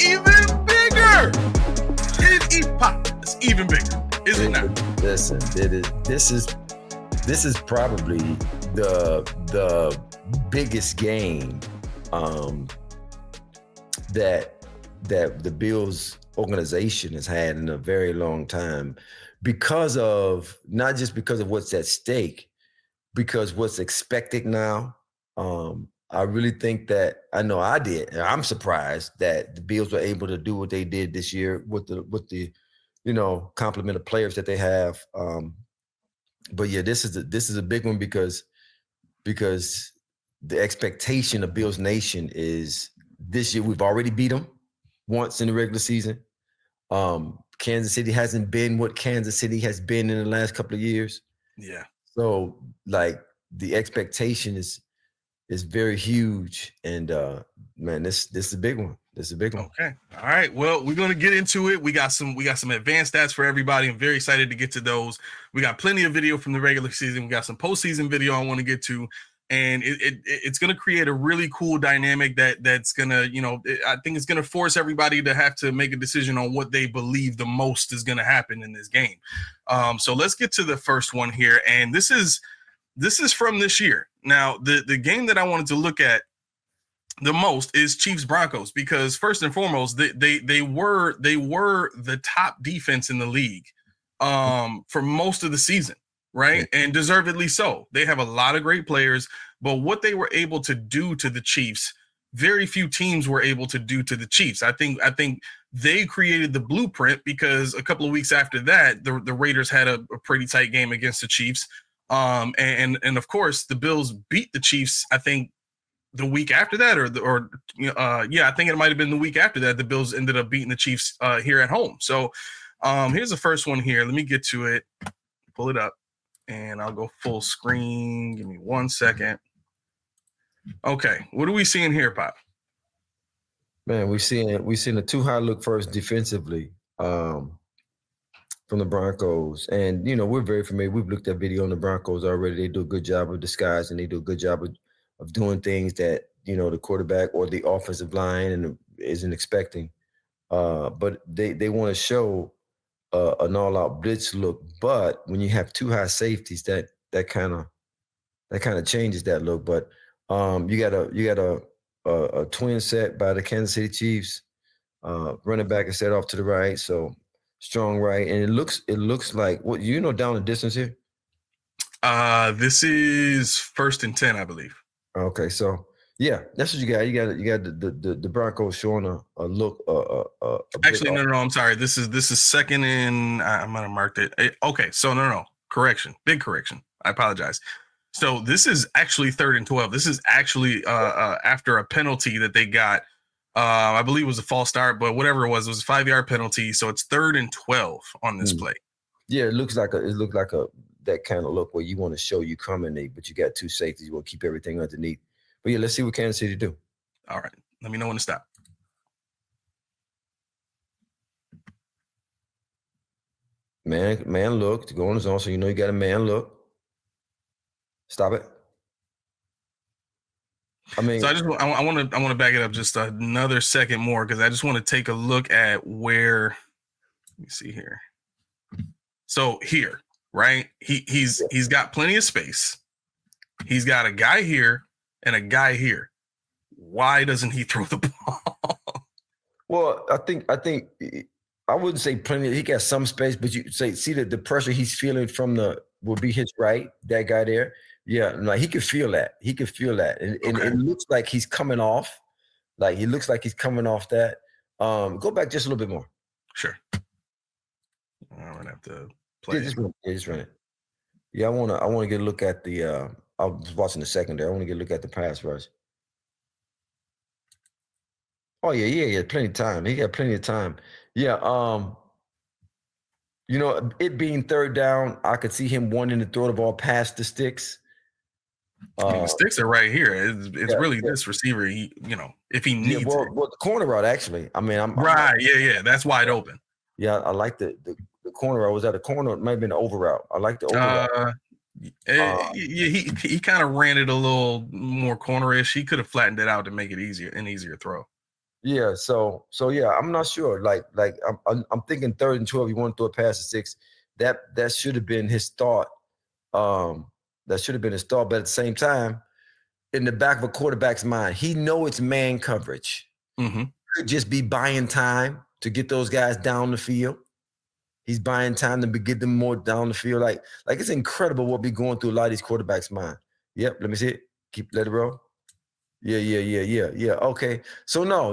even bigger. It's even bigger, is it not? Listen, this is probably the biggest game that the Bills organization has had in a very long time, not just because of what's at stake, because what's expected now. I really think that I did, and I'm surprised that the Bills were able to do what they did this year with the complement of players that they have. But yeah, this is a big one because the expectation of Bills Nation is this year we've already beat them once in the regular season. Kansas City hasn't been what Kansas City has been in the last couple of years. Yeah. So like the expectation is very huge, and man, this is a big one. This is a big one. Okay. All right. Well, we're going to get into it. We got some advanced stats for everybody. I'm very excited to get to those. We got plenty of video from the regular season. We got some postseason video I want to get to, and it's going to create a really cool dynamic that's going to, I think it's going to force everybody to have to make a decision on what they believe the most is going to happen in this game. So let's get to the first one here, and this is from this year. Now, the game that I wanted to look at the most is Chiefs Broncos, because first and foremost, they were the top defense in the league for most of the season, right? And deservedly so. They have a lot of great players, but what they were able to do to the Chiefs, very few teams were able to do to the Chiefs. I think they created the blueprint, because a couple of weeks after that, the Raiders had a pretty tight game against the Chiefs. And of course the Bills beat the Chiefs, I think the week after that, I think it might've been the week after that, the Bills ended up beating the Chiefs here at home. So here's the first one here. Let me get to it, pull it up, and I'll go full screen. Give me 1 second. Okay. What are we seeing here, Pop? Man, we've seen a too high look first defensively from the Broncos. And, we're very familiar. We've looked at video on the Broncos already. They do a good job of disguise, and they do a good job of doing things that, the quarterback or the offensive line isn't expecting. But they want to show an all-out blitz look. But when you have too high safeties, that kind of changes that look. But you got a twin set by the Kansas City Chiefs. Running back is set off to the right, so strong right, and it looks like what down the distance here. This is 1st and 10, I believe. Okay, so yeah, that's what you got. You got the Broncos showing a look. Actually, no, I'm sorry. This is second and I might have marked it. Okay, so no, correction, big correction. I apologize. So this is actually 3rd and 12. This is actually after a penalty that they got. I believe it was a false start, but whatever it was a 5-yard penalty. So it's 3rd and 12 on this play. Yeah, it looked like that kind of look where you want to show you coming, but you got two safeties. You want to keep everything underneath. But yeah, let's see what Kansas City do. All right, let me know when to stop. Man look to go on his own, so you got a man look. Stop it. So I want to back it up just another second more, because I just want to take a look at where. Let me see here. So here, right? He's got plenty of space. He's got a guy here and a guy here. Why doesn't he throw the ball? Well, I think I wouldn't say plenty. He got some space, but you see that the pressure he's feeling will be his right. That guy there. Yeah, like he could feel that. And it looks like he's coming off. Like he looks like he's coming off that. Go back just a little bit more. Sure. I'm gonna have to play. Just run it. Yeah, I wanna get a look at the. I was watching the secondary. I want to get a look at the pass rush. Oh yeah, plenty of time. He got plenty of time. Yeah. It being 3rd down, I could see him wanting to throw the ball past the sticks. The sticks are right here. It's really this receiver. If he needs it. Well, the corner route actually. I mean, Yeah, that's wide open. Yeah, I like the corner route. Was that a corner? It might have been an over route. I like the over route. He kind of ran it a little more cornerish. He could have flattened it out to make it an easier throw. Yeah, so yeah, I'm not sure. Like I'm thinking 3rd and 12. You want to throw a pass to 6. That should have been his thought. That should have been his thought. But at the same time, in the back of a quarterback's mind, he know it's man coverage. Mm-hmm. Could just be buying time to get those guys down the field. He's buying time to get them more down the field. Like it's incredible what be going through a lot of these quarterbacks' mind. Yep, let me see it. Let it roll. Yeah. Okay. So no.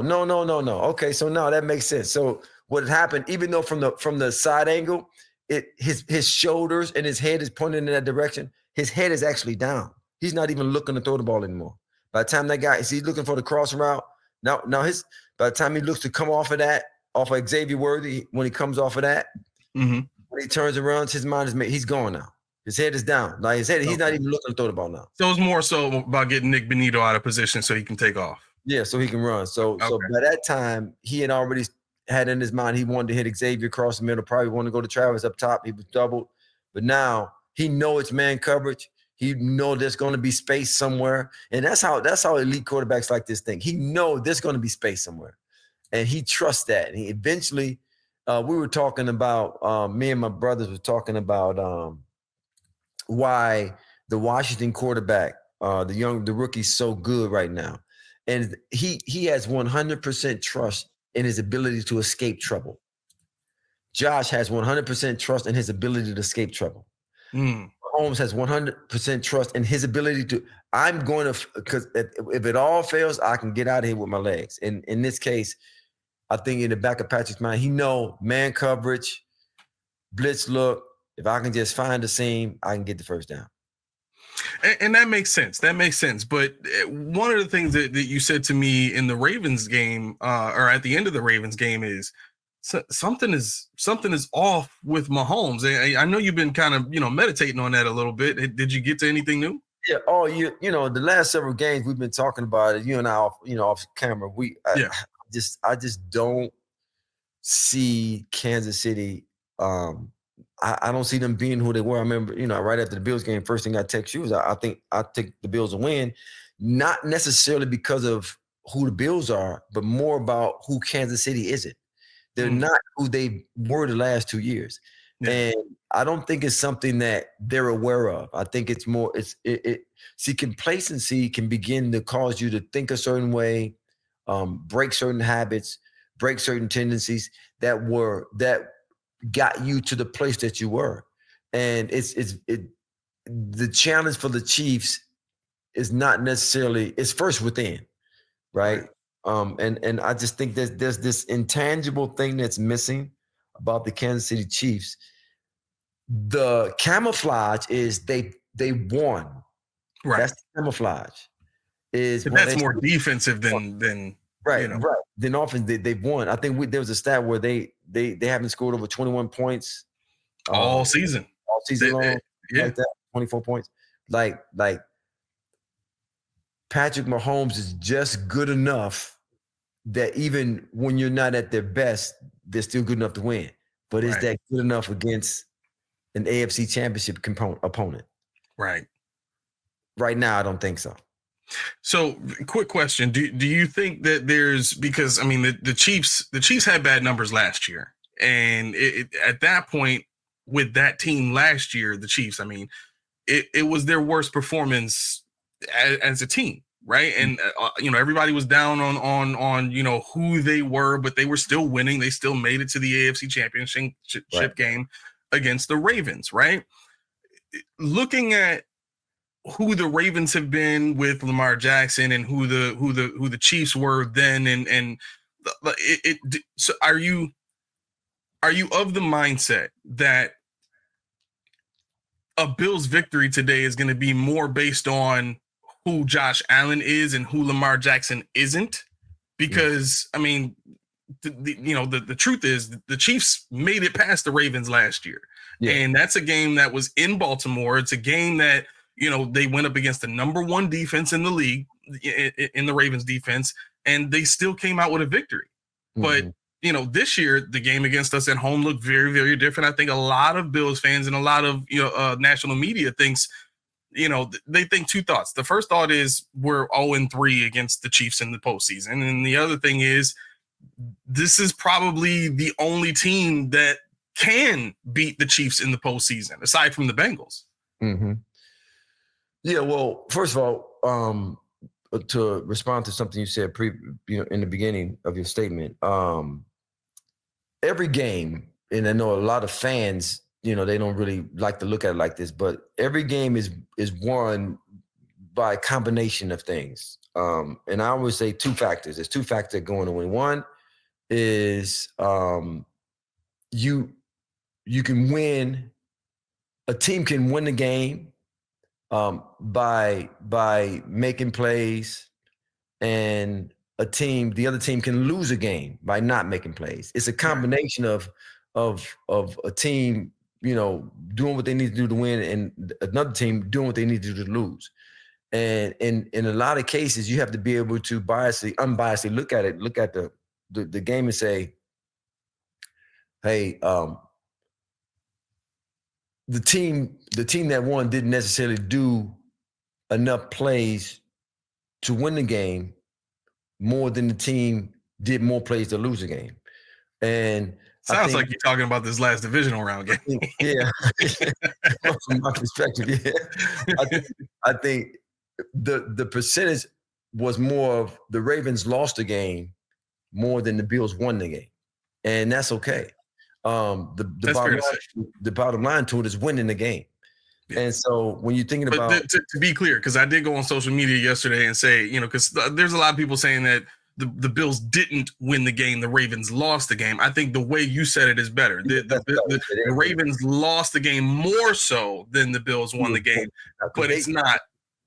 Okay. So now that makes sense. So what had happened, even though from the side angle, his shoulders and his head is pointing in that direction, his head is actually down. He's not even looking to throw the ball anymore. By the time that guy is looking for the cross route, now by the time he looks to come off of Xavier Worthy, when he comes off of that, mm-hmm. when he turns around, his mind is made, he's gone now. His head is down. Like his head, he's not even looking to throw the ball now. So it's more so about getting Nick Benito out of position so he can take off. Yeah, so he can run. So by that time, he had already had in his mind he wanted to hit Xavier across the middle, probably wanted to go to Travis up top. He was doubled. But now he know it's man coverage. He know there's going to be space somewhere. And that's how elite quarterbacks like this think. He know there's going to be space somewhere. And he trusts that. And he eventually, we were talking about, me and my brothers were talking about why the Washington quarterback, the rookie's so good right now. And he has 100% trust in his ability to escape trouble. Josh has 100% trust in his ability to escape trouble. Holmes has 100% trust in his ability to, because if it all fails, I can get out of here with my legs. And in this case, I think in the back of Patrick's mind, he know man coverage, blitz look, if I can just find the seam, I can get the first down. And that makes sense. But one of the things that you said to me in the Ravens game, or at the end of the Ravens game, is something is off with Mahomes. I know you've been kind of meditating on that a little bit. Did you get to anything new? Yeah. Oh, the last several games we've been talking about it. You and I, off camera. I just don't see Kansas City. I don't see them being who they were. I remember, right after the Bills game, first thing I text you was I think I take the Bills to win, not necessarily because of who the Bills are, but more about who Kansas City isn't. They're not who they were the last 2 years. Yeah. And I don't think it's something that they're aware of. I think it's more, complacency can begin to cause you to think a certain way, break certain habits, break certain tendencies that got you to the place that you were. And the challenge for the Chiefs is not necessarily, it's first within, right? And I just think there's this intangible thing that's missing about the Kansas City Chiefs. The camouflage is they won. Right. That's the camouflage. That's more defensive than right. Then offense they've won. I think there was a stat where they haven't scored over 21 points all season long. Like that, 24 points. Like Patrick Mahomes is just good enough that even when you're not at their best, they're still good enough to win. But is that good enough against an AFC championship opponent? Right. Right now, I don't think so. So, quick question: Do you think that because the Chiefs had bad numbers last year, and at that point with that team last year, the Chiefs, it was their worst performance as a team, right? And everybody was down on who they were, but they were still winning. They still made it to the AFC Championship game against the Ravens, right? Looking at who the Ravens have been with Lamar Jackson and who the Chiefs were then, so are you of the mindset that a Bills victory today is going to be more based on who Josh Allen is and who Lamar Jackson isn't? Because the truth is the Chiefs made it past the Ravens last year, and that's a game that was in Baltimore. It's a game that they went up against the number one defense in the league, in the Ravens defense, and they still came out with a victory. But this year, the game against us at home looked very, very different. I think a lot of Bills fans and a lot of national media thinks they think two thoughts. The first thought is we're 0-3 against the Chiefs in the postseason. And the other thing is this is probably the only team that can beat the Chiefs in the postseason, aside from the Bengals. Mm-hmm. Yeah, well, first of all, to respond to something you said in the beginning of your statement, every game, and I know a lot of fans, they don't really like to look at it like this, but every game is won by a combination of things. And I always say two factors. There's two factors that go into win. One is you can win. A team can win the game by making plays, and the other team can lose a game by not making plays. It's a combination of a team, doing what they need to do to win, and another team doing what they need to do to lose. And in a lot of cases, you have to be able to unbiasedly look at the game and say, hey, the team that won didn't necessarily do enough plays to win the game more than the team did more plays to lose the game. And sounds like you're talking about this last divisional round game. Yeah. From my perspective, yeah. I think the percentage was more of the Ravens lost the game more than the Bills won the game. And that's okay. The bottom line to it is winning the game. Yeah. And so when you're thinking about to be clear, because I did go on social media yesterday and say, because there's a lot of people saying that the Bills didn't win the game, the Ravens lost the game. I think the way you said it is better. The Ravens lost the game more so than the Bills won the game, but it's not.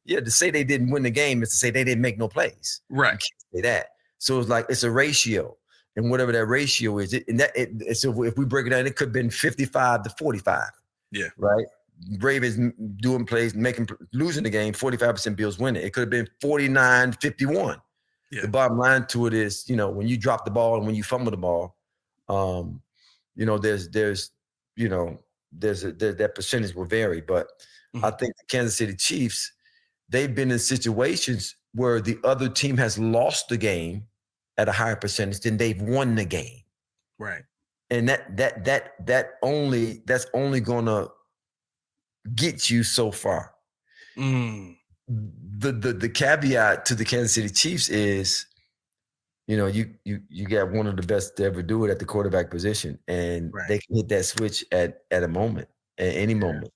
Yeah, to say they didn't win the game is to say they didn't make no plays. Right. You can't say that. So it's like it's a ratio. And whatever that ratio is, so if we break it down, it could have been 55 to 45. Yeah. Right. Ravens doing plays, losing the game, 45% Bills winning. It could have been 49-51. Yeah. The bottom line to it is, when you drop the ball and when you fumble the ball, there's that percentage will vary. But I think the Kansas City Chiefs, they've been in situations where the other team has lost the game at a higher percentage than they've won the game. Right. And that's only gonna get you so far. The caveat to the Kansas City Chiefs is, you got one of the best to ever do it at the quarterback position, and they can hit that switch at a moment, at any moment,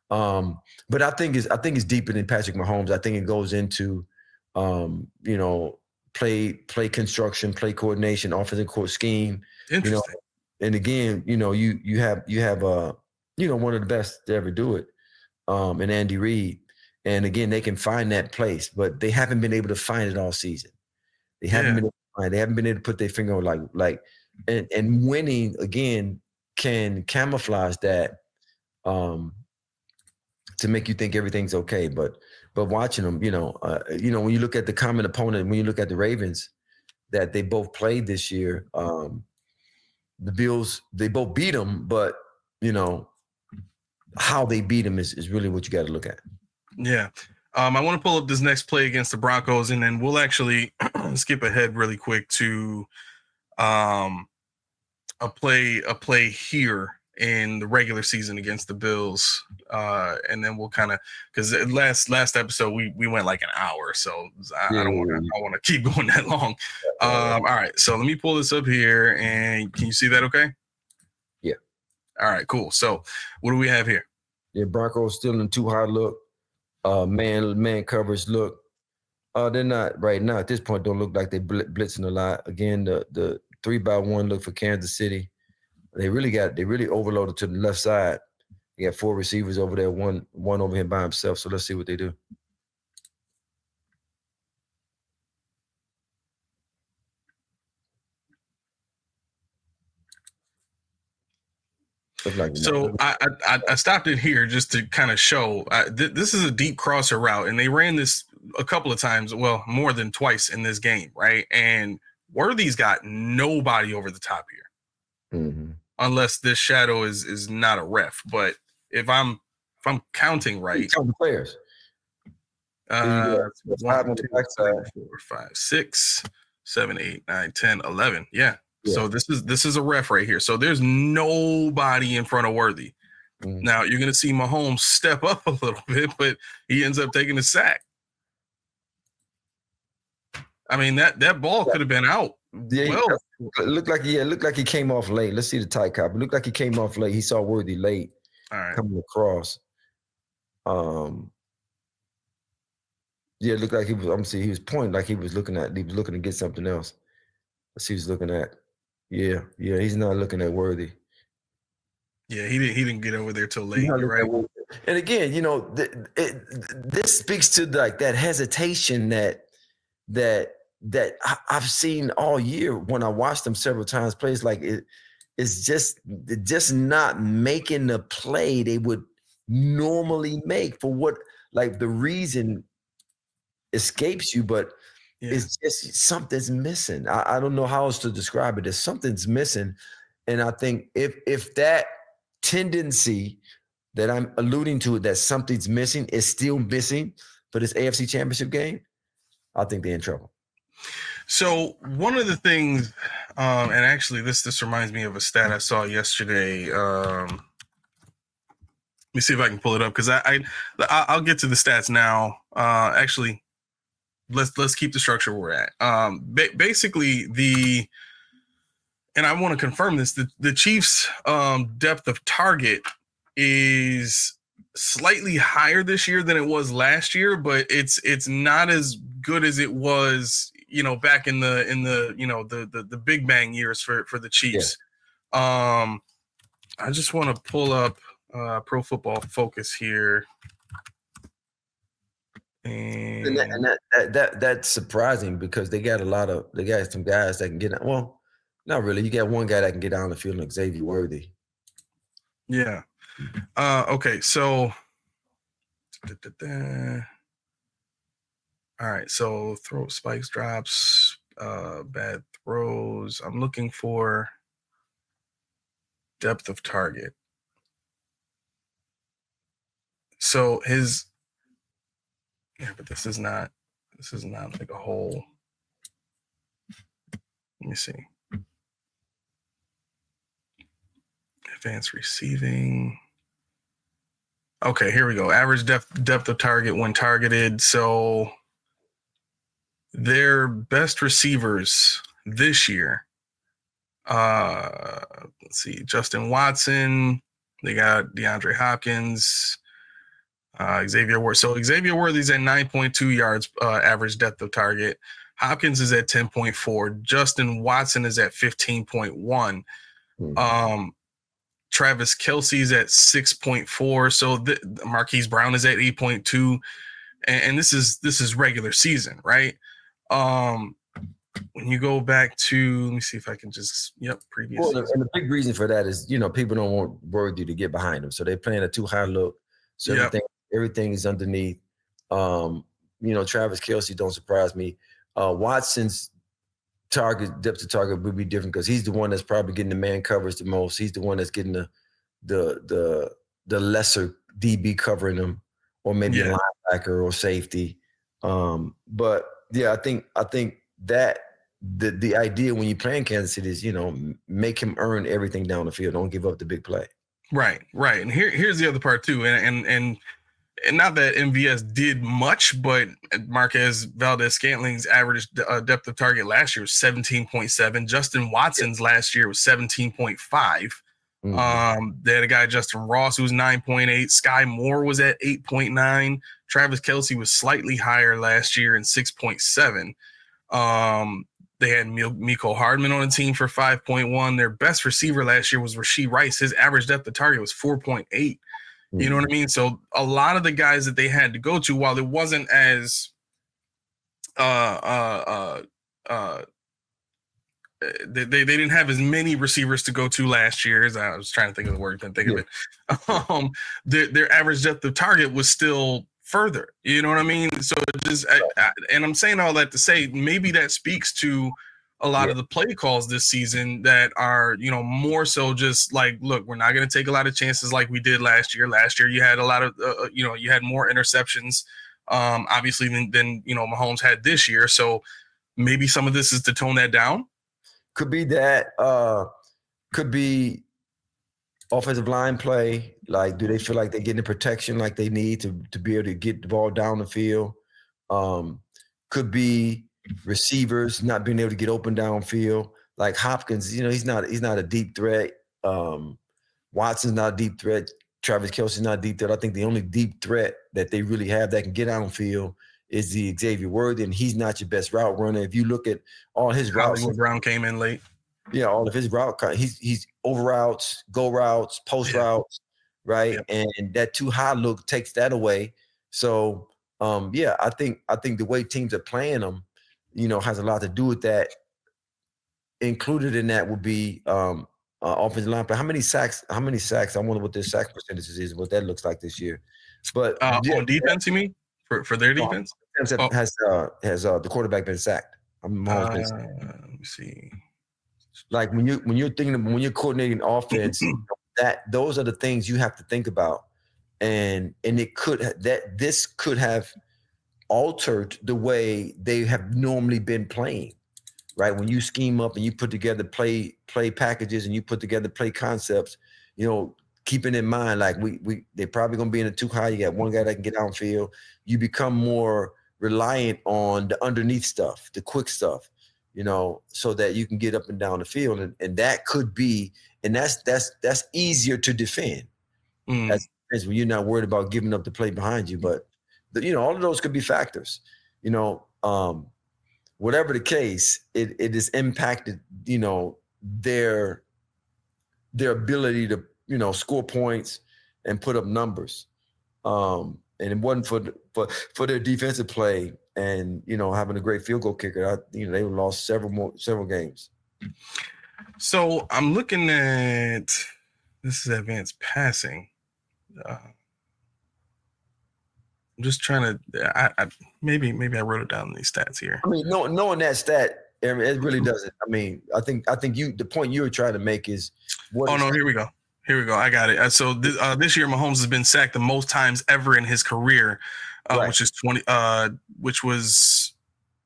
But I think it's deeper than Patrick Mahomes. I think it goes into, play construction, play coordination, offensive court scheme. Interesting. And again, you have one of the best to ever do it, in Andy Reid. And again, they can find that place, but they haven't been able to find it all season. They haven't been able to find. They haven't been able to put their finger on and winning again can camouflage that to make you think everything's okay. But watching them, when you look at the common opponent, when you look at the Ravens that they both played this year, the Bills, they both beat them, but how they beat them is really what you got to look at. Yeah. I want to pull up this next play against the Broncos, and then we'll actually skip ahead really quick to a play here in the regular season against the Bills. And then we'll kind of, because last episode we went like an hour, so I don't want to keep going that long. All right, so let me pull this up here, and can you see that okay? Yeah. All right, cool. So what do we have here? Yeah, Broncos still in too high look. Man coverage look. They're not right now at this point. Don't look like they're blitzing a lot. Again, the 3-by-1 look for Kansas City. They really overloaded to the left side. They got 4 receivers over there, one over here by himself. So let's see what they do. So I stopped it here just to kind of show this is a deep crosser route, and they ran this a couple of times, well, more than twice in this game, right? And Worthy's got nobody over the top here, unless this shadow is not a ref. But if I'm if I'm counting right. Count the players. One, Five on the 2, 3, backside. 4, 5, 6, 7, 8, 9, 10, 11. Yeah. Yeah. So this is a ref right here. So there's nobody in front of Worthy. Mhm. Now you're gonna see Mahomes step up a little bit, but he ends up taking a sack. I mean, that ball could have been out. Yeah, Well, it looked like he came off late. Let's see the tight cop. It looked like he came off late. He saw Worthy late all right. coming across. Yeah, it looked like he was. He was pointing like he was looking to get something else. Let's see, he was looking at. Yeah, he's not looking at Worthy. Yeah, he didn't get over there till late. You're right. And again, this speaks to like that hesitation that I've seen all year when I watched them several times. Plays like it's just not making the play they would normally make for what like the reason escapes you, but it's just something's missing. I don't know how else to describe it. There's something's missing, and I think if that tendency that I'm alluding to, that something's missing, is still missing for this AFC Championship game, I think they're in trouble. So one of the things, and actually this reminds me of a stat I saw yesterday. Let me see if I can pull it up because I'll get to the stats now. Actually, let's keep the structure we're at. Basically and I want to confirm this, the Chiefs' depth of target is slightly higher this year than it was last year, but it's not as good as it was, back in the Big Bang years for the Chiefs. Yeah. I just want to pull up Pro Football Focus here. And that's surprising because they got some guys that can get out. Well, not really. You got one guy that can get down the field, like Xavier Worthy. Yeah. Okay. So, all right. So throw spikes, drops, bad throws. I'm looking for depth of target. So but this is not like a whole. Let me see. Advanced receiving. Okay, here we go. Average depth of target when targeted. So their best receivers this year. Let's see. Justin Watson. They got DeAndre Hopkins. Xavier Worthy. So Xavier Worthy's at 9.2 yards average depth of target. Hopkins is at 10.4. Justin Watson is at 15.1. Travis Kelce's at 6.4. So Marquise Brown is at 8.2. And this is regular season, right? When you go back to, let me see if I can just, previous. Well, and the big reason for that is, people don't want Worthy to get behind them. So they're playing a too high look. So everything is underneath. Travis Kelce don't surprise me. Watson's depth of target would be different because he's the one that's probably getting the man coverage the most. He's the one that's getting the lesser DB covering him, or maybe a linebacker or safety. But yeah, I think that the idea when you're playing Kansas City is, make him earn everything down the field. Don't give up the big play. Right. And here's the other part too. And not that MVS did much, but Marquez Valdez-Scantling's average depth of target last year was 17.7. Justin Watson's last year was 17.5. Mm-hmm. They had a guy, Justin Ross, who was 9.8. Sky Moore was at 8.9. Travis Kelce was slightly higher last year in 6.7. They had Mecole Hardman on the team for 5.1. Their best receiver last year was Rashee Rice. His average depth of target was 4.8. You know what I mean? So a lot of the guys that they had to go to, while it wasn't as they didn't have as many receivers to go to last year. As I was trying to think of the word, couldn't think of it. Their average depth of target was still further. You know what I mean? So and I'm saying all that to say maybe that speaks to a lot of the play calls this season that are, more so just like, look, we're not going to take a lot of chances like we did last year. Last year, you had a lot of, you had more interceptions, obviously, than Mahomes had this year. So maybe some of this is to tone that down. Could be that. Could be offensive line play. Like, do they feel like they're getting the protection like they need to be able to get the ball down the field? Could be receivers not being able to get open downfield. Like Hopkins, he's not a deep threat. Watson's not a deep threat. Travis Kelce's not a deep threat. I think the only deep threat that they really have that can get downfield is the Xavier Worthy, and he's not your best route runner. If you look at all his routes, Hollywood Brown came in late. Yeah, all of his route, he's over routes, go routes, post routes, right? Yeah. And that too high look takes that away. So, I think the way teams are playing them, has a lot to do with that. Included in that would be offensive line play. How many sacks? I wonder what their sack percentages is, what that looks like this year. But on defense, you mean for their defense? Has the quarterback been sacked? Let me see. Like when you're coordinating offense, those are the things you have to think about, and this could have altered the way they have normally been playing, right? When you scheme up and you put together play packages and you put together play concepts, keeping in mind like they're probably going to be in a too high. You got one guy that can get downfield. You become more reliant on the underneath stuff, the quick stuff. So that you can get up and down the field, and that could be, and that's easier to defend. That's when you're not worried about giving up the play behind you. But all of those could be factors. Whatever the case, it has impacted their ability to score points and put up numbers. And it wasn't for their defensive play. And having a great field goal kicker, they lost several games. So I'm looking at this is advanced passing. I'm just trying to. Maybe I wrote it down in these stats here. I mean, knowing that stat, it really doesn't. I mean, I think the point you were trying to make is. Here we go. I got it. So this year, Mahomes has been sacked the most times ever in his career. Right. Which is 20, which was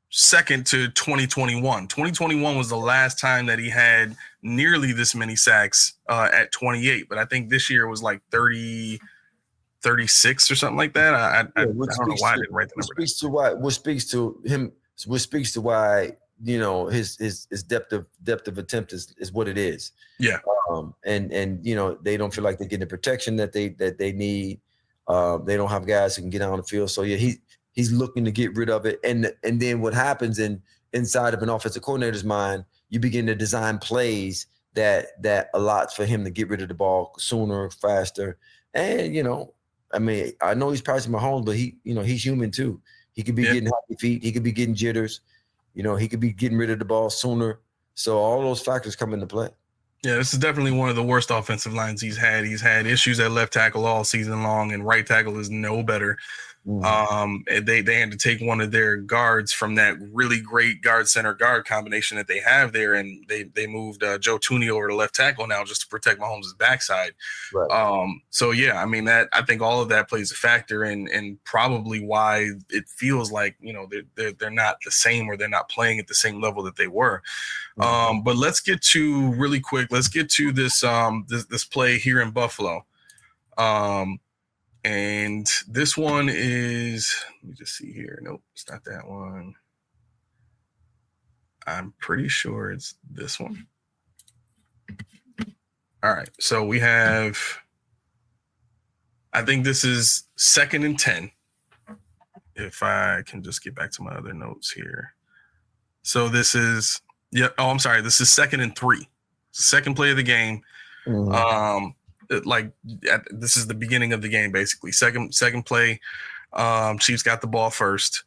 second to 2021. 2021 was the last time that he had nearly this many sacks at 28. But I think this year was like 30, 36 or something like that. I don't know why I didn't write the number. What speaks to why his depth of attempt is what it is. Yeah. And they don't feel like they're getting the protection that they need. They don't have guys who can get on the field. So he's looking to get rid of it. And then what happens inside of an offensive coordinator's mind, you begin to design plays that allots for him to get rid of the ball sooner, faster. And I mean, I know he's passing Mahomes, but he's human too. He could be getting happy feet. He could be getting jitters. He could be getting rid of the ball sooner. So all those factors come into play. Yeah, this is definitely one of the worst offensive lines he's had. He's had issues at left tackle all season long, and right tackle is no better. Mm-hmm. They had to take one of their guards from that really great guard center guard combination that they have there, and they moved Joe Tooney over to left tackle now just to protect Mahomes' backside. Right. So yeah, I mean I think all of that plays a factor in probably why it feels like they're not the same, or they're not playing at the same level that they were. Mm-hmm. But let's get to this play here in Buffalo. And this one is, let me just see here. Nope, it's not that one. I'm pretty sure it's this one. All right, so we have, I think this is 2nd and 10. If I can just get back to my other notes here. So this is, this is 2nd and 3. Second play of the game. Mm-hmm. This is the beginning of the game, basically. Second play, Chiefs got the ball first.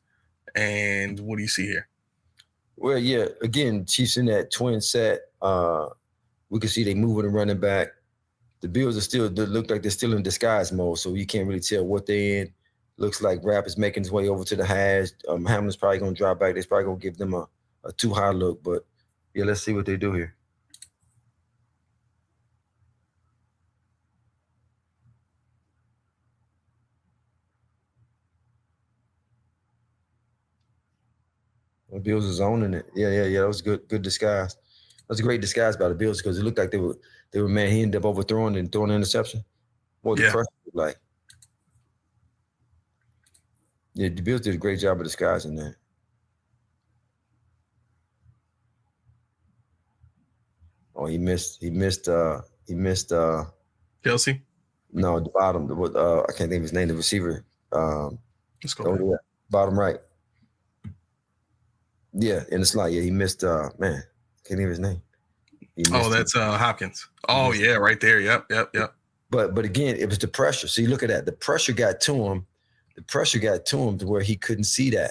And what do you see here? Well, yeah, again, Chiefs in that twin set. We can see they moving and running back. The Bills look like they're still in disguise mode, so you can't really tell what they're in. Looks like Rapp is making his way over to the hash. Hamlin's probably going to drop back. They're probably going to give them a too high look, but Yeah, let's see what they do here. The Bills is owning it. Yeah. That was good disguise. That was a great disguise by the Bills because it looked like they were man. He ended up overthrowing and throwing an interception. What the pressure looked like. Yeah, the Bills did a great job of disguising that. Oh, he missed. Kelsey? No, the bottom. I can't think of his name. The receiver. Let's go back. Bottom right. Yeah, in the slot. Yeah, he missed. Man, can't think of his name. That's Hopkins. Oh yeah, right there. Yep. But again, it was the pressure. So you look at that. The pressure got to him. The pressure got to him to where he couldn't see that.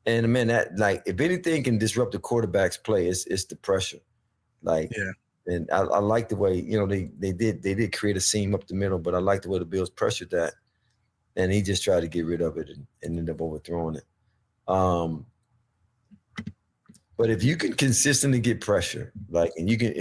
And man, that like if anything can disrupt the quarterback's play, it's the pressure. Like, yeah. And I like the way they did create a seam up the middle, but I like the way the Bills pressured that, and he just tried to get rid of it and ended up overthrowing it. But if you can consistently get pressure, like, and you can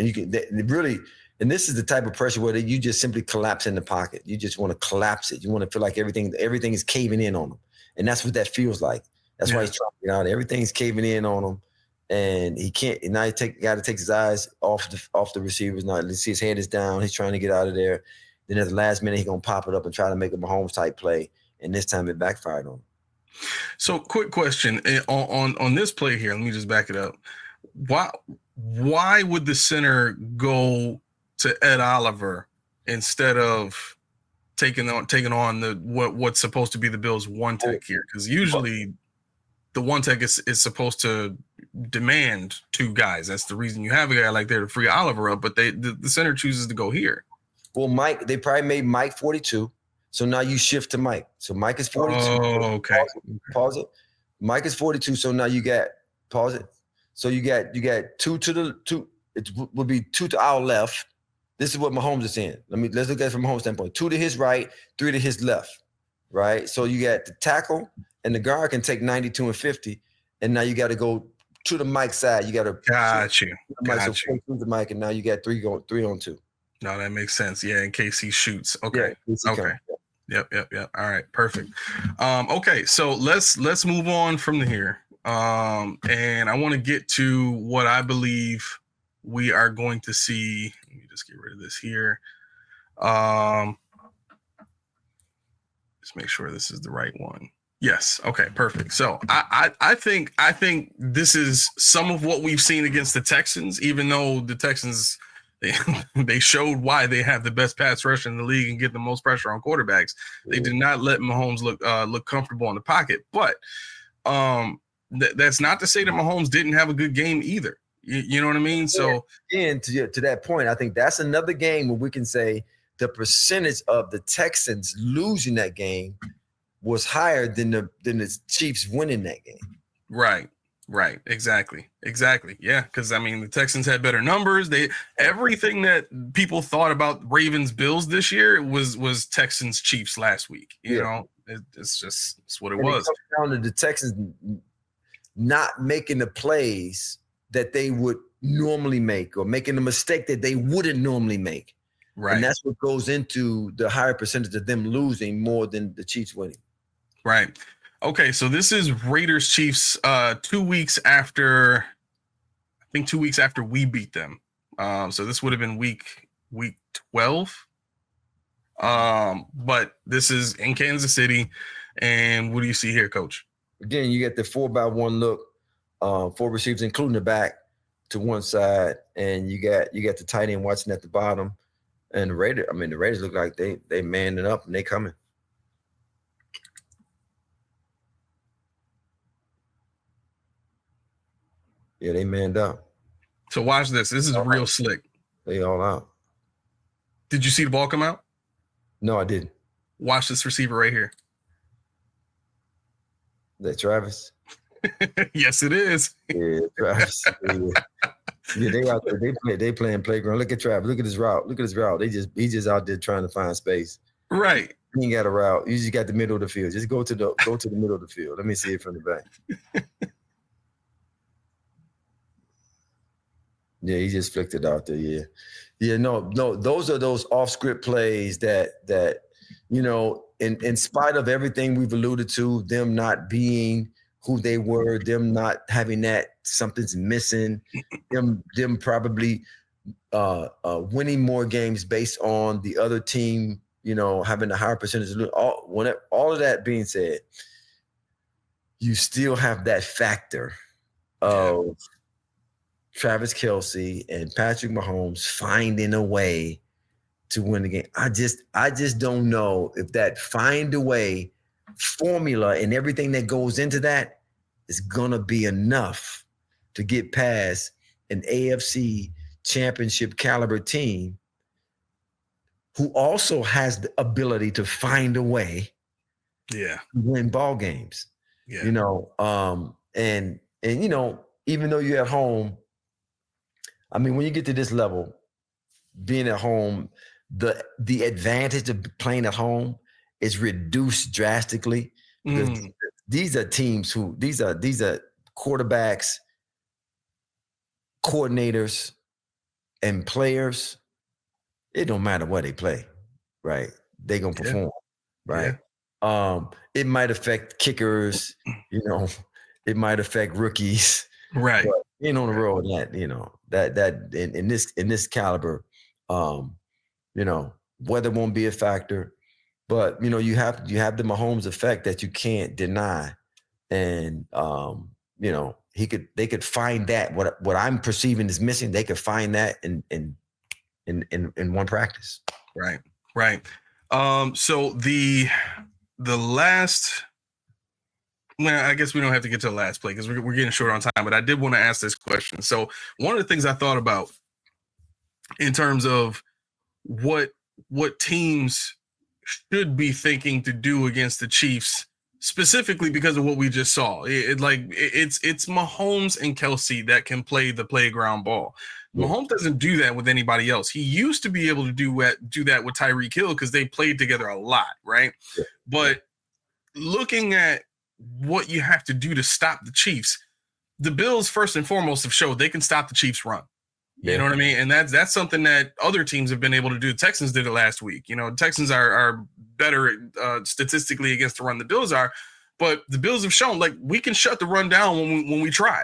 really, and this is the type of pressure where you just simply collapse in the pocket. You just want to collapse it. You want to feel like everything is caving in on them, and that's what that feels like. That's why he's trying to get out. Everything's caving in on him, and he can't. And now he got to take his eyes off the receivers. Now you see his head is down. He's trying to get out of there. Then at the last minute, he's gonna pop it up and try to make a Mahomes type play, and this time it backfired on him. So, quick question on this play here. Let me just back it up. Why would the center go to Ed Oliver instead of taking on what's supposed to be the Bills' one tech here? Because usually the one tech is supposed to demand two guys. That's the reason you have a guy like there to free Oliver up. But the center chooses to go here. Well, Mike, they probably made Mike 42. So now you shift to Mike. So Mike is 42. Oh, okay. Pause it. Mike is 42. So now you got pause it. So you got two to the two. It would be two to our left. This is what Mahomes is saying. Let's look at it from Mahomes' standpoint. 2 to his right, 3 to his left. Right. So you got the tackle and the guard can take 92 and 50. And now you got to go to the Mike side. You got to got you. So the Mike, and now you got 3 on 2. No, that makes sense. Yeah, in case he shoots. Okay. Yeah, okay. Yep. All right, perfect. Okay, so let's move on from here. And I want to get to what I believe we are going to see. Let me just get rid of this here. Just make sure this is the right one. Yes. Okay, perfect. So I think this is some of what we've seen against the Texans, even though the Texans they showed why they have the best pass rush in the league and get the most pressure on quarterbacks. They did not let Mahomes look comfortable in the pocket. But that's not to say that Mahomes didn't have a good game either. You know what I mean? So, and to that point, I think that's another game where we can say the percentage of the Texans losing that game was higher than the Chiefs winning that game. Right. Exactly. Yeah. Cause I mean, the Texans had better numbers. Everything that people thought about Ravens Bills this year was Texans Chiefs last week. You know, it's what it was. It comes down to the Texans not making the plays that they would normally make, or making the mistake that they wouldn't normally make. Right. And that's what goes into the higher percentage of them losing more than the Chiefs winning. Right. Okay, so this is Raiders Chiefs 2 weeks after, I think 2 weeks after we beat them. So this would have been week 12. But this is in Kansas City. And what do you see here, Coach? Again, you get the 4-by-1 look, 4 receivers, including the back, to one side, and you got the tight end watching at the bottom. And the Raiders look like they manned it up and they coming. Yeah, they manned up. So watch this. This is real slick. They all out. Did you see the ball come out? No, I didn't. Watch this receiver right here. That Travis? Yes, it is. Yeah, Travis. Yeah, they out there. They playing playground. Look at Travis. Look at his route. He's just out there trying to find space. Right. He ain't got a route. You just got the middle of the field. Just go to the middle of the field. Let me see it from the back. Yeah, he just flicked it out there. Yeah. Yeah, no, those are those off-script plays that in spite of everything we've alluded to, them not being who they were, them not having that, something's missing, them probably winning more games based on the other team, having a higher percentage of all of that being said, you still have that factor of Travis Kelce and Patrick Mahomes finding a way to win the game. I just don't know if that find a way formula and everything that goes into that is gonna be enough to get past an AFC championship caliber team who also has the ability to find a way to win ball games. Yeah. And even though you're at home, I mean, when you get to this level, being at home, the advantage of playing at home is reduced drastically. These are teams these are quarterbacks, coordinators, and players. It don't matter where they play, right? They're gonna perform, right? Yeah. It might affect kickers, it might affect rookies, right? But being on the road, that in this caliber, weather won't be a factor, but you have the Mahomes effect that you can't deny, and they could find that what I'm perceiving is missing. They could find that in one practice. Right. So the last. Well, I guess we don't have to get to the last play because we're getting short on time, but I did want to ask this question. So one of the things I thought about in terms of what teams should be thinking to do against the Chiefs, specifically because of what we just saw. It's Mahomes and Kelce that can play the playground ball. Yeah. Mahomes doesn't do that with anybody else. He used to be able to do that with Tyreek Hill because they played together a lot, right? Yeah. But looking at what you have to do to stop the Chiefs, the Bills first and foremost have showed they can stop the Chiefs' run. You know what I mean? And that's something that other teams have been able to do. The Texans did it last week. The Texans are better statistically against the run the Bills are, but the Bills have shown we can shut the run down when we try.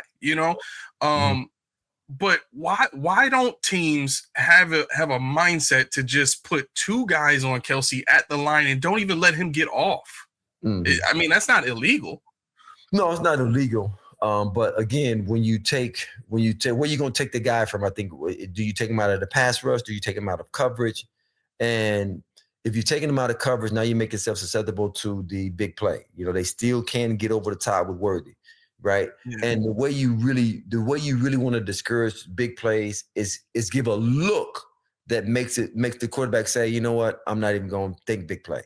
But why don't teams have a mindset to just put two guys on Kelce at the line and don't even let him get off? I mean, that's not illegal. No, it's not illegal. But again, where you going to take the guy from? I think, do you take him out of the pass rush? Do you take him out of coverage? And if you're taking him out of coverage, now you make yourself susceptible to the big play. They still can get over the top with Worthy, right? Yeah. And the way you really want to discourage big plays is give a look that makes the quarterback say, you know what, I'm not even going to think big play,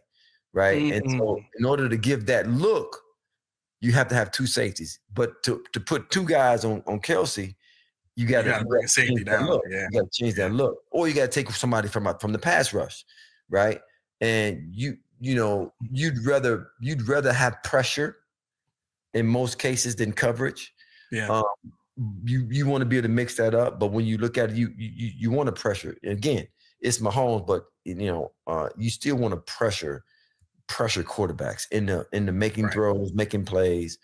right? Mm-hmm. And so in order to give that look, you have to have two safeties, but to put two guys on Kelce, you got to bring a safety down. Yeah. You got to change that look, or you got to take somebody from the pass rush, right? And you'd rather have pressure in most cases than coverage. Yeah. You want to be able to mix that up, but when you look at it, you want to pressure. And again, it's Mahomes, but you still want to pressure quarterbacks in the making throws, making plays.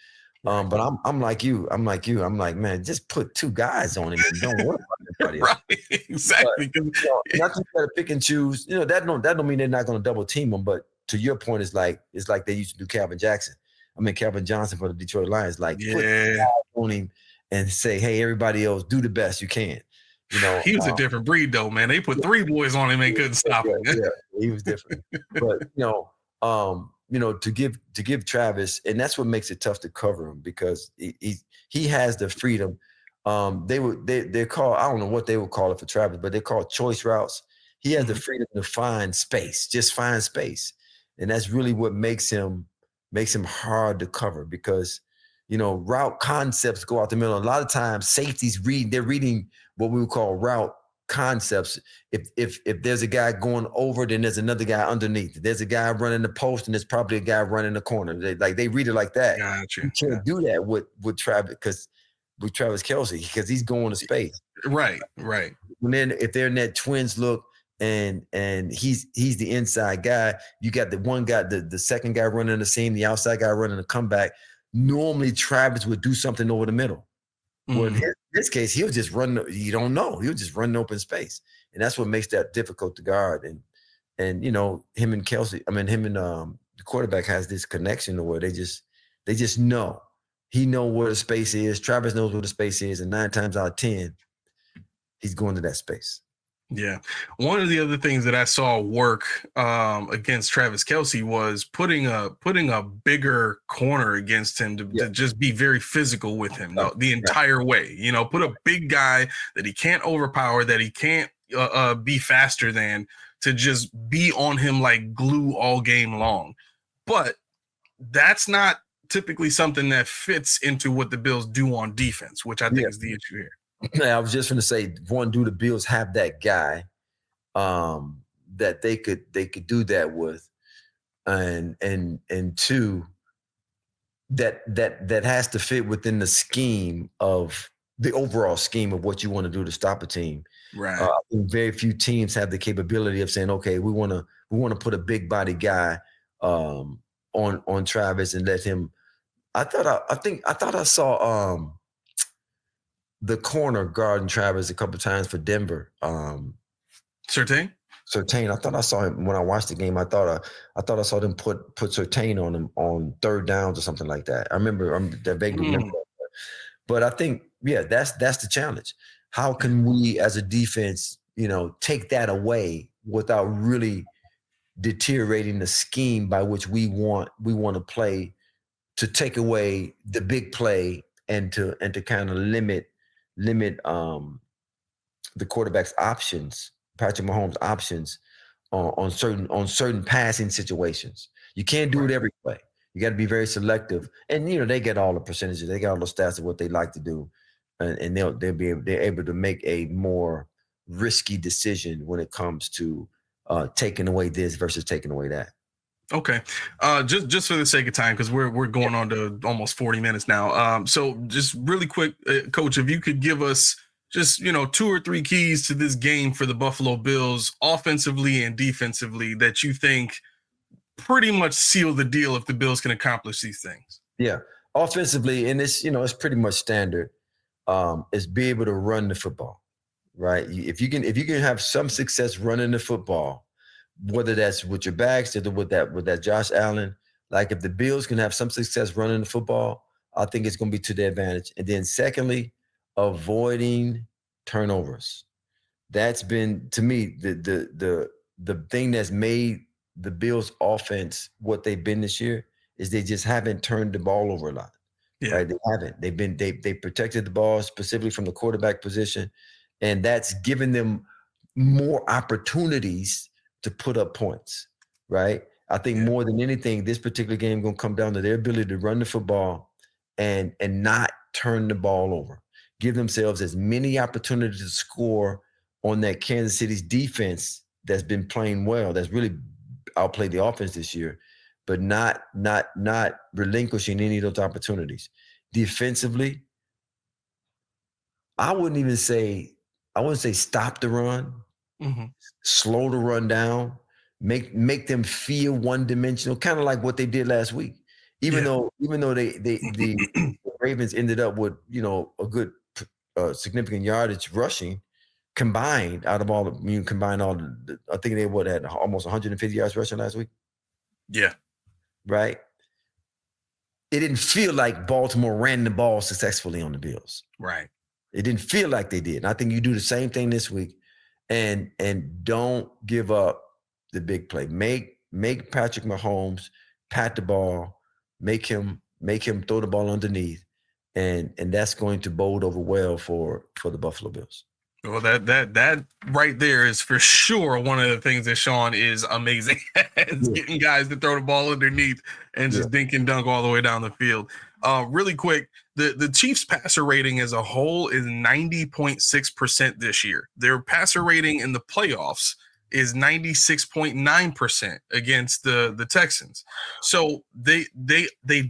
But I'm like you. I'm like, man, just put two guys on him and don't worry about anybody else. Right, exactly. But, not just gotta pick and choose. That don't mean they're not going to double team him. But to your point, it's like they used to do Calvin Johnson for the Detroit Lions. Put guys on him and say, hey, everybody else, do the best you can. He was a different breed, though, man. They put three boys on him and couldn't stop him. Yeah, he was different. But to give Travis, and that's what makes it tough to cover him because he has the freedom. They're called, I don't know what they would call it for Travis, but they're called choice routes. He has the freedom to find space, just find space, and that's really what makes him hard to cover because route concepts go out the middle. A lot of times safeties they're reading what we would call route concepts. If there's a guy going over, then there's another guy underneath. If there's a guy running the post, and there's probably a guy running the corner. They read it like that. Gotcha. You can't do that with Travis Kelce because he's going to space. Right. And then if they're in that twins look and he's the inside guy, you got the one guy, the second guy running the seam, the outside guy running the comeback. Normally Travis would do something over the middle. Well, in this case, he'll just run. You don't know. He'll just run in open space, and that's what makes that difficult to guard. And him and Kelsey. I mean, him and the quarterback has this connection to where they just know. He know where the space is. Travis knows where the space is, and 9 times out of 10, he's going to that space. Yeah. One of the other things that I saw work against Travis Kelce was putting a bigger corner against him to just be very physical with him the entire way. Put a big guy that he can't overpower, that he can't be faster than, to just be on him like glue all game long. But that's not typically something that fits into what the Bills do on defense, which I think is the issue here. I was just going to say, one, do the Bills have that guy that they could do that with, and two, that has to fit within the scheme of the overall scheme of what you want to do to stop a team. Right. Very few teams have the capability of saying, okay, we want to put a big body guy on Travis and let him. I thought I saw the corner guarding Travis a couple times for Denver. Surtain. I thought I saw him when I watched the game. I thought I saw them put Surtain on him on third downs or something like that. I remember that vaguely remember. But I think, that's the challenge. How can we as a defense, take that away without really deteriorating the scheme by which we want to play, to take away the big play and to kind of limit the quarterback's options, Patrick Mahomes' options on certain passing situations. You can't do it every play. You got to be very selective. And they get all the percentages, they got all the stats of what they like to do, and they're able to make a more risky decision when it comes to taking away this versus taking away that. Okay. Just for the sake of time, because we're going on to almost 40 minutes now. So just really quick, Coach, if you could give us just 2 or 3 keys to this game for the Buffalo Bills, offensively and defensively, that you think pretty much seal the deal if the Bills can accomplish these things. Yeah, offensively, and it's it's pretty much standard. Is be able to run the football, right? If you can have some success running the football, whether that's with your backs or with that Josh Allen, like if the Bills can have some success running the football, I think it's going to be to their advantage. And then secondly, avoiding turnovers. That's been, to me, the thing that's made the Bills offense what they've been this year is they just haven't turned the ball over a lot. Yeah. Right? They haven't. They protected the ball specifically from the quarterback position, and that's given them more opportunities to put up points, right? I think more than anything, this particular game is going to come down to their ability to run the football and not turn the ball over. Give themselves as many opportunities to score on that Kansas City's defense that's been playing well, that's really outplayed the offense this year, but not relinquishing any of those opportunities. Defensively, I wouldn't say stop the run, slow the run down, make them feel one-dimensional, kind of like what they did last week. Even though the Ravens ended up with a good significant yardage rushing combined out of all the I think they had almost 150 yards rushing last week. Yeah. Right. It didn't feel like Baltimore ran the ball successfully on the Bills. Right. It didn't feel like they did. And I think you do the same thing this week, and don't give up the big play. Make Patrick Mahomes pat the ball, make him throw the ball underneath, and that's going to bode over well for the Buffalo Bills. Well, that right there is for sure one of the things that Sean is amazing at, getting guys to throw the ball underneath and just dink and dunk all the way down the field. Really quick, the Chiefs' passer rating as a whole is 90.6% this year. Their passer rating in the playoffs is 96.9% against the Texans. So they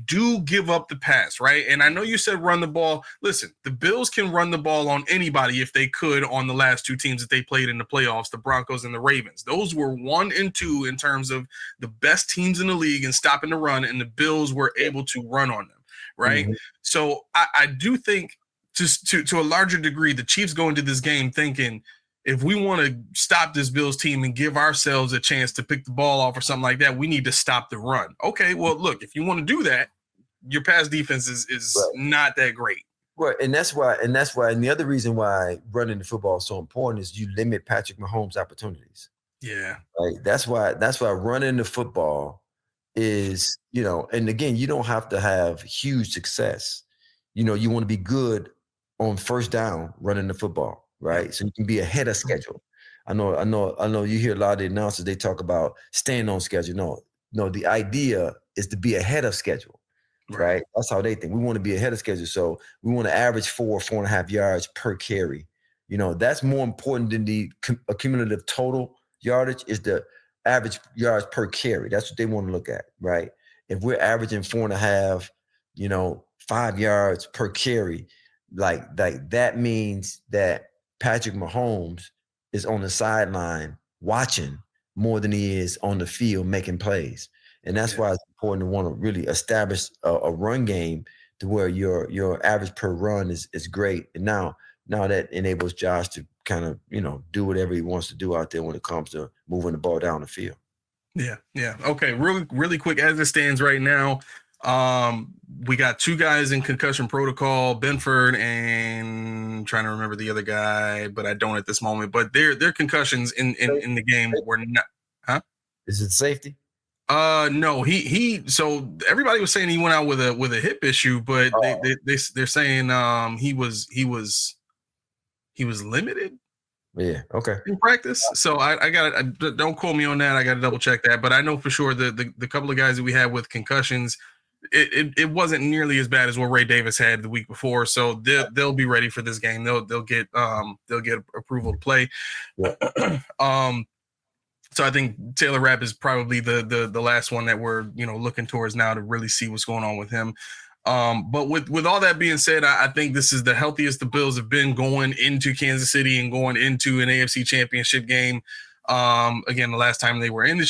do give up the pass, right? And I know you said run the ball. Listen, the Bills can run the ball on anybody if they could on the last two teams that they played in the playoffs, the Broncos and the Ravens. Those were 1 and 2 in terms of the best teams in the league in stopping the run, and the Bills were able to run on them, right? So I do think just to a larger degree, the Chiefs go into this game thinking, if we want to stop this Bills team and give ourselves a chance to pick the ball off or something like that, we need to stop the run. Okay, well, look, if you want to do that, your pass defense is not that great. Right, and that's why, and the other reason why running the football is so important is you limit Patrick Mahomes' opportunities. Yeah. Right. That's why running the football is, and again, you don't have to have huge success. You want to be good on first down running the football. Right. So you can be ahead of schedule. I know you hear a lot of the announcers, they talk about staying on schedule. No, the idea is to be ahead of schedule. Right. That's how they think. We want to be ahead of schedule. So we want to average 4.5 yards per carry. That's more important than the cumulative total yardage is the average yards per carry. That's what they want to look at. Right. If we're averaging 4.5, 5 yards per carry, like that means that Patrick Mahomes is on the sideline watching more than he is on the field making plays. And that's why it's important to want to really establish a run game to where your average per run is great. And now that enables Josh to kind of, do whatever he wants to do out there when it comes to moving the ball down the field. Yeah. Okay, really, really quick, as it stands right now, we got 2 guys in concussion protocol, Benford and trying to remember the other guy, but I don't at this moment. But their concussions in the game were not. Huh? Is it safety? No. He. So everybody was saying he went out with a hip issue, but they're saying he was limited. Yeah. Okay. In practice. So I got to don't quote me on that. I got to double check that, but I know for sure the couple of guys that we had with concussions, it wasn't nearly as bad as what Ray Davis had the week before. So they'll be ready for this game. They'll get approval to play. Yeah. So I think Taylor Rapp is probably the last one that we're looking towards now to really see what's going on with him. But with all that being said, I think this is the healthiest the Bills have been going into Kansas City and going into an AFC championship game. Again, the last time they were in the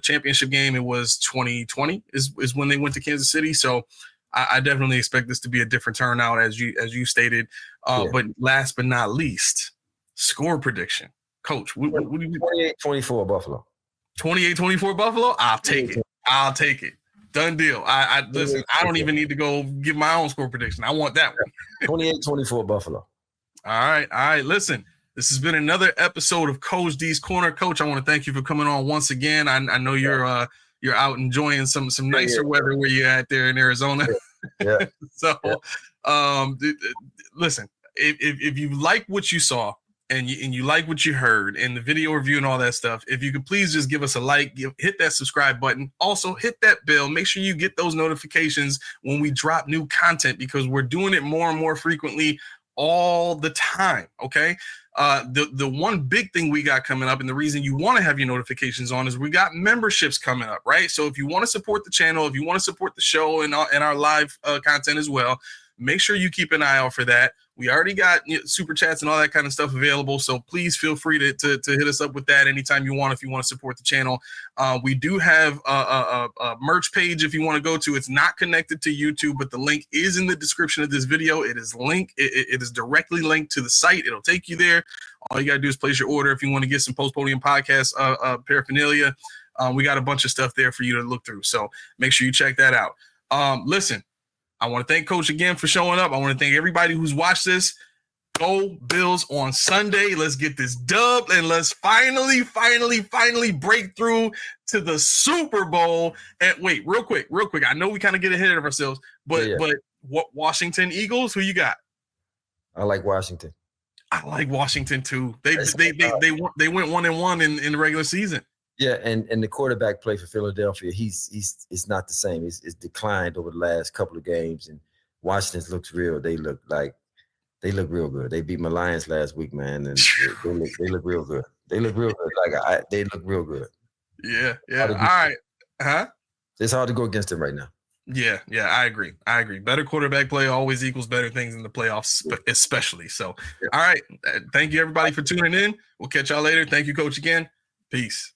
championship game, it was 2020 is when they went to Kansas City. So I definitely expect this to be a different turnout as you stated. But last but not least, score prediction. Coach, what do you 28-24 Buffalo. 28-24 Buffalo? I'll take it. Done deal. I listen, I don't even need to go give my own score prediction. I want that one. 28-24 Buffalo. All right. Listen, this has been another episode of Coach D's Corner. Coach, I want to thank you for coming on once again. I know you're out enjoying some nicer weather where you're at there in Arizona. Yeah. So listen, if you like what you saw, and you like what you heard in the video review and all that stuff, if you could please just give us a like, hit that subscribe button. Also, hit that bell. Make sure you get those notifications when we drop new content, because we're doing it more and more frequently all the time, okay? The one big thing we got coming up, and the reason you want to have your notifications on, is we got memberships coming up, right? So if you want to support the channel, if you want to support the show and our live content as well, make sure you keep an eye out for that. We already got super chats and all that kind of stuff available, so please feel free to hit us up with that anytime you want if you want to support the channel. We do have a merch page if you want to go to. It's not connected to YouTube, but the link is in the description of this video. It is directly linked to the site. It'll take you there. All you got to do is place your order if you want to get some post-podium podcast paraphernalia. We got a bunch of stuff there for you to look through, so make sure you check that out. Listen, I want to thank Coach again for showing up. I want to thank everybody who's watched this. Go Bills on Sunday. Let's get this dub, and let's finally break through to the Super Bowl. And wait, real quick. I know we kind of get ahead of ourselves, but what Washington Eagles? Who you got? I like Washington. I like Washington too. They went 1-1 in the regular season. Yeah, and the quarterback play for Philadelphia, it's not the same. It's declined over the last couple of games, and Washington looks real. They look real good. They beat my Lions last week, man, and they look real good. They look real good. They look real good. Yeah. All right. Huh? It's hard to go against them right now. Yeah, I agree. Better quarterback play always equals better things in the playoffs, especially. So, all right. Thank you, everybody, for tuning in. We'll catch y'all later. Thank you, Coach, again. Peace.